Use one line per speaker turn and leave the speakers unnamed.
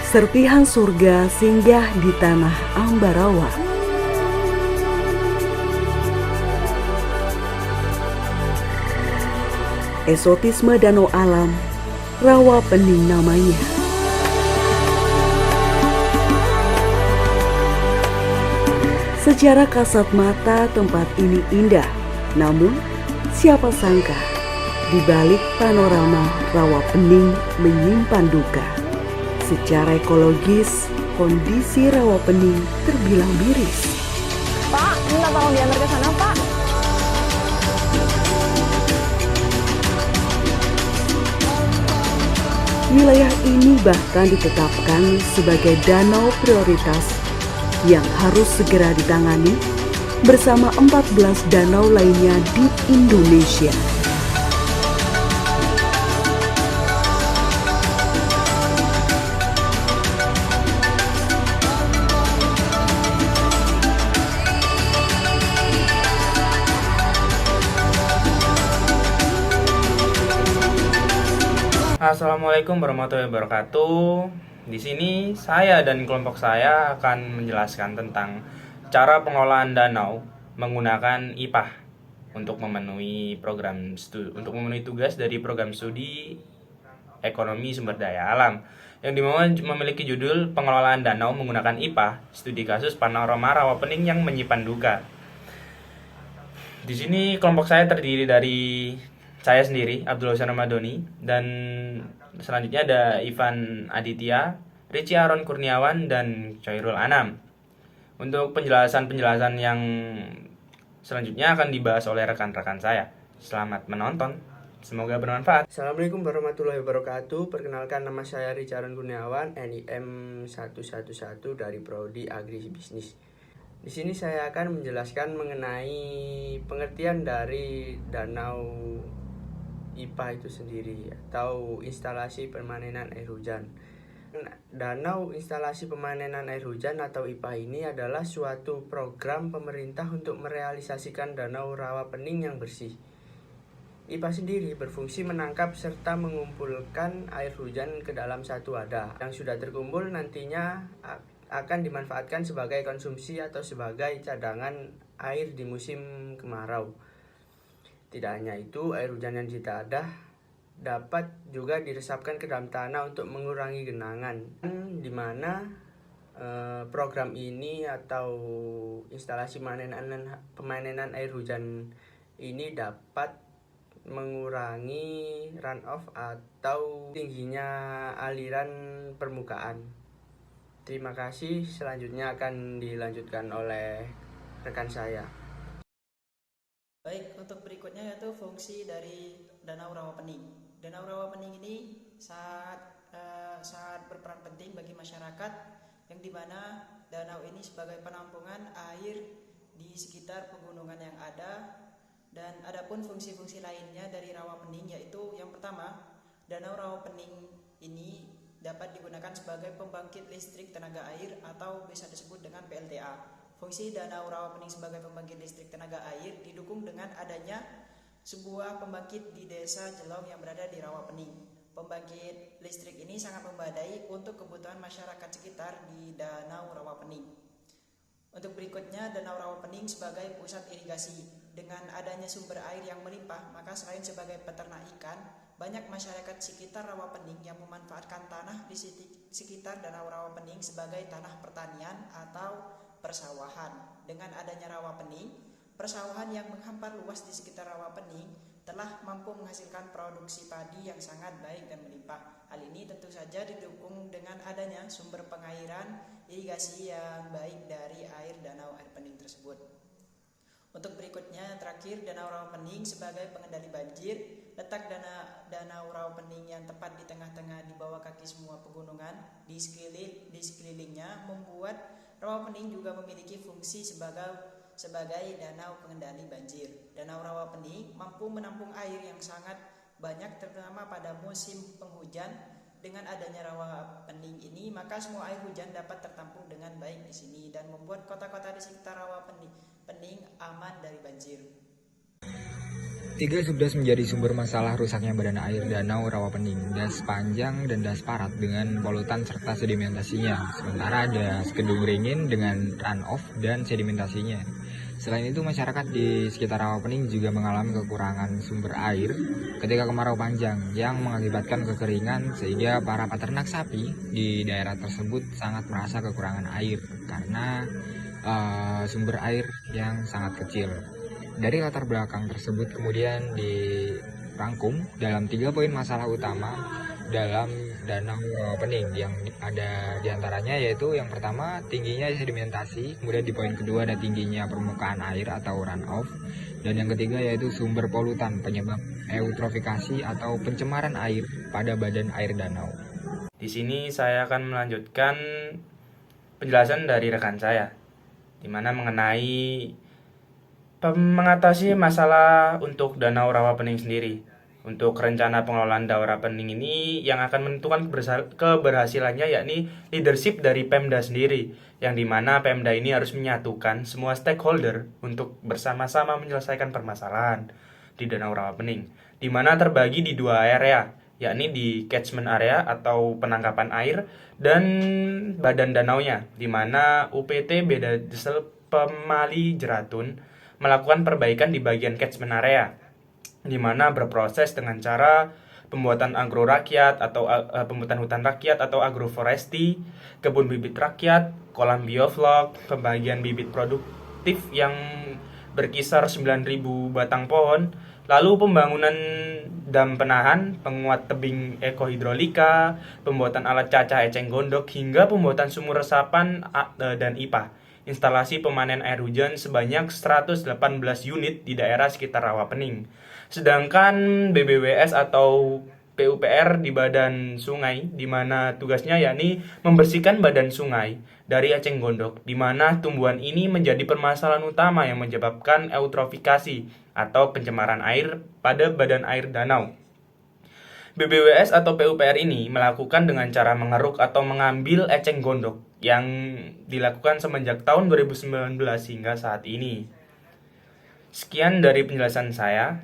Serpihan surga singgah di tanah Ambarawa. Esotisme danau alam, Rawa Pening namanya. Secara kasat mata tempat ini indah, namun siapa sangka di balik panorama Rawa Pening menyimpan duka. Secara ekologis, kondisi Rawa Pening terbilang miris.
Pak, minta tolong diantar ke sana, Pak.
Wilayah ini bahkan ditetapkan sebagai danau prioritas yang harus segera ditangani bersama 14 danau lainnya di Indonesia.
Assalamualaikum warahmatullahi wabarakatuh. Di sini saya dan kelompok saya akan menjelaskan tentang cara pengelolaan danau menggunakan IPA untuk memenuhi tugas dari program studi ekonomi sumber daya alam yang memiliki judul pengelolaan danau menggunakan IPA, studi kasus panorama Rawa Pening yang menyimpan duka. Di sini kelompok saya terdiri dari saya sendiri, Abdul Husain Ramadhani, dan selanjutnya ada Ivan Aditya, Ricci Aaron Kurniawan, dan Choirul Anam. Untuk penjelasan yang selanjutnya akan dibahas oleh rekan-rekan saya. Selamat menonton, semoga bermanfaat.
Assalamualaikum warahmatullahi wabarakatuh. Perkenalkan, nama saya Ricci Aaron Kurniawan, NIM 111 dari Prodi Agribisnis. Di sini saya akan menjelaskan mengenai pengertian dari danau IPA itu sendiri atau instalasi pemanenan air hujan. Danau instalasi pemanenan air hujan atau IPA ini adalah suatu program pemerintah untuk merealisasikan danau Rawa Pening yang bersih. IPA sendiri berfungsi menangkap serta mengumpulkan air hujan ke dalam satu wadah. Yang sudah terkumpul nantinya akan dimanfaatkan sebagai konsumsi atau sebagai cadangan air di musim kemarau. Tidak hanya itu, air hujan yang ditadah dapat juga diresapkan ke dalam tanah untuk mengurangi genangan, di mana program ini atau instalasi pemanenan air hujan ini dapat mengurangi runoff atau tingginya aliran permukaan. Terima kasih, selanjutnya akan dilanjutkan oleh rekan saya.
Baik, untuk berikutnya yaitu fungsi dari Danau Rawa Pening. Danau Rawa Pening ini sangat berperan penting bagi masyarakat, yang dimana danau ini sebagai penampungan air di sekitar pegunungan yang ada. Dan adapun fungsi-fungsi lainnya dari Rawa Pening yaitu yang pertama, Danau Rawa Pening ini dapat digunakan sebagai pembangkit listrik tenaga air atau bisa disebut dengan PLTA. Fungsi Danau Rawa Pening sebagai pembangkit listrik tenaga air didukung dengan adanya sebuah pembangkit di desa Jelong yang berada di Rawa Pening. Pembangkit listrik ini sangat memadai untuk kebutuhan masyarakat sekitar di Danau Rawa Pening. Untuk berikutnya, Danau Rawa Pening sebagai pusat irigasi. Dengan adanya sumber air yang melimpah, maka selain sebagai peternak ikan, banyak masyarakat sekitar Rawa Pening yang memanfaatkan tanah di sekitar Danau Rawa Pening sebagai tanah pertanian atau persawahan. Dengan adanya Rawa Pening, persawahan yang menghampar luas di sekitar Rawa Pening telah mampu menghasilkan produksi padi yang sangat baik dan melimpah. Hal ini tentu saja didukung dengan adanya sumber pengairan irigasi yang baik dari air Danau Air Pening tersebut. Untuk berikutnya, terakhir, Danau Rawa Pening sebagai pengendali banjir. Letak Danau Rawa Pening yang tepat di tengah-tengah di bawah kaki semua pegunungan di sekelilingnya membuat Rawa Pening juga memiliki fungsi sebagai danau pengendali banjir. Danau Rawa Pening mampu menampung air yang sangat banyak terutama pada musim penghujan. Dengan adanya Rawa Pening ini, maka semua air hujan dapat tertampung dengan baik di sini dan membuat kota-kota di sekitar Rawa Pening aman dari banjir.
Tiga subdas menjadi sumber masalah rusaknya badan air danau Rawapening, das panjang dan das parat dengan polutan serta sedimentasinya. Sementara ada kedung ringin dengan runoff dan sedimentasinya. Selain itu, masyarakat di sekitar Rawapening juga mengalami kekurangan sumber air ketika kemarau panjang yang mengakibatkan kekeringan, sehingga para peternak sapi di daerah tersebut sangat merasa kekurangan air karena sumber air yang sangat kecil. Dari latar belakang tersebut kemudian dirangkum dalam 3 poin masalah utama dalam Danau Rawapening, yang ada diantaranya yaitu yang pertama tingginya sedimentasi, kemudian di poin kedua ada tingginya permukaan air atau runoff, dan yang ketiga yaitu sumber polutan penyebab eutrofikasi atau pencemaran air pada badan air danau.
Di sini saya akan melanjutkan penjelasan dari rekan saya, di mana mengenai mengatasi masalah untuk Danau Rawapening sendiri. Untuk rencana pengelolaan Danau Rawapening ini yang akan menentukan keberhasilannya yakni leadership dari Pemda sendiri, yang dimana Pemda ini harus menyatukan semua stakeholder untuk bersama-sama menyelesaikan permasalahan di Danau Rawapening, di mana terbagi di 2 area, yakni di catchment area atau penangkapan air dan badan danaunya, di mana UPT Beda Desel Pemali Jeratun melakukan perbaikan di bagian catchment area, di mana berproses dengan cara pembuatan agro rakyat atau pembuatan hutan rakyat atau agroforestry, kebun bibit rakyat, kolam bioflok, pembagian bibit produktif yang berkisar 9.000 batang pohon, lalu pembangunan dam penahan, penguat tebing ekohidrolika, pembuatan alat cacah eceng gondok, hingga pembuatan sumur resapan dan IPA. Instalasi pemanen air hujan sebanyak 118 unit di daerah sekitar Rawapening. Sedangkan BBWS atau PUPR di badan sungai, di mana tugasnya yakni membersihkan badan sungai dari eceng gondok, di mana tumbuhan ini menjadi permasalahan utama yang menyebabkan eutrofikasi atau pencemaran air pada badan air danau. BBWS atau PUPR ini melakukan dengan cara mengeruk atau mengambil eceng gondok yang dilakukan semenjak tahun 2019 hingga saat ini. Sekian dari penjelasan saya.